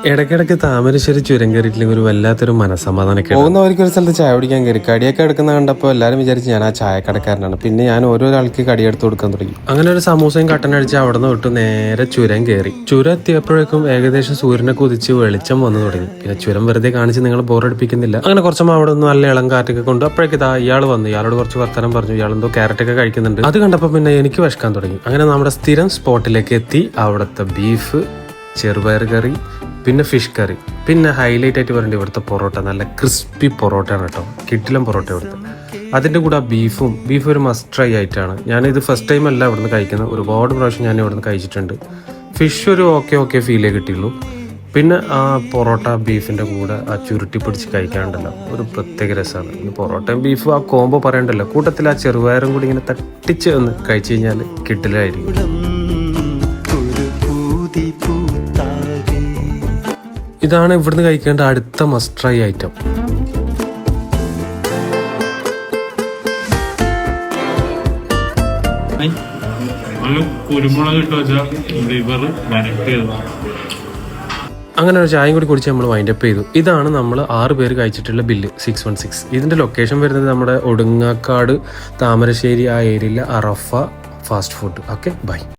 ഇടയ്ക്കിടയ്ക്ക് താമരശ്ശേരി ചുരം കയറിയിട്ടില്ലെങ്കിൽ ഒരു വല്ലാത്തൊരു മനസ്സമാധാനമൊക്കെ. പോകുന്നവർക്ക് ഒരു സ്ഥലത്ത് ചായ കുടിക്കാൻ കയറി കടിയൊക്കെ എടുക്കുന്ന കണ്ടപ്പോൾ എല്ലാവരും വിചാരിച്ച് ഞാൻ ആ ചായക്കടക്കാരനാണ്. പിന്നെ ഞാൻ ഓരോരാൾക്ക് കടിയെടുത്ത് കൊടുക്കാൻ തുടങ്ങി. അങ്ങനെ ഒരു സമൂസയും കട്ടനടിച്ച് അവിടെ നിന്ന് വിട്ട് നേരെ ചുരം കയറി. ചുരം എത്തിയപ്പോഴേക്കും ഏകദേശം സൂര്യനെ കുതിച്ച് വെളിച്ചം വന്നു തുടങ്ങി. പിന്നെ ചുരം വെറുതെ കാണിച്ച് നിങ്ങൾ ബോറടിപ്പിക്കുന്നില്ല. അങ്ങനെ കുറച്ചും അവിടെ നിന്ന് നല്ല ഇളം കാറ്റൊക്കെ കൊണ്ട് അപ്പോഴേക്ക് ഇയാൾ വന്നു. ഇയാളോട് കുറച്ച് വർത്തമാനം പറഞ്ഞു. ഇയാളെന്തോ ക്യാരറ്റൊക്കെ കഴിക്കുന്നുണ്ട്. അത് കണ്ടപ്പോൾ പിന്നെ എനിക്ക് വിശക്കാൻ തുടങ്ങി. അങ്ങനെ നമ്മുടെ സ്ഥിരം സ്പോട്ടിലേക്ക് എത്തി. അവിടുത്തെ ബീഫ്, ചെറുപയർ കറി, പിന്നെ ഫിഷ് കറി, പിന്നെ ഹൈലൈറ്റ് ആയിട്ട് പറയേണ്ടത് ഇവിടുത്തെ പൊറോട്ട. നല്ല ക്രിസ്പി പൊറോട്ടയാണ് കേട്ടോ, കിട്ടിലും പൊറോട്ട ഇവിടുത്തെ. അതിൻ്റെ കൂടെ ബീഫ് ഒരു മസ്റ്റ് ട്രൈ ആയിട്ടാണ്. ഞാനിത് ഫസ്റ്റ് ടൈം അല്ല ഇവിടുന്ന് കഴിക്കുന്നത്, ഒരുപാട് പ്രാവശ്യം ഞാൻ ഇവിടുന്ന് കഴിച്ചിട്ടുണ്ട്. ഫിഷ് ഒരു ഓക്കെ ഫീലേ കിട്ടിയുള്ളൂ. പിന്നെ ആ പൊറോട്ട ബീഫിൻ്റെ കൂടെ ആ ചുരുട്ടി പിടിച്ച് കഴിക്കാനുണ്ടല്ലോ, ഒരു പ്രത്യേക രസമാണ്. ഈ പൊറോട്ടയും ബീഫും ആ കോംബോ പറയണ്ടല്ലോ, കൂട്ടത്തിൽ ആ ചെറുപയറും കൂടി ഇങ്ങനെ തട്ടിച്ച് ഒന്ന് കഴിച്ചു കഴിഞ്ഞാൽ കിട്ടില്ലായിരിക്കും. ഇതാണ് ഇവിടുന്ന് കഴിക്കേണ്ട അടുത്ത മസ്റ്റ് ട്രൈ ഐറ്റം. അങ്ങനെ ഒരു ചായയും കൂടി കുടിച്ച് നമ്മൾ വൈൻഡപ്പ് ചെയ്തു. ഇതാണ് നമ്മൾ 6 പേര് കഴിച്ചിട്ടുള്ള ബില്ല് 616. ഇതിന്റെ ലൊക്കേഷൻ വരുന്നത് നമ്മുടെ ഒടുങ്ങാക്കാട് താമരശ്ശേരി ആ ഏരിയയിലെ Arafa fast food. Okay, by.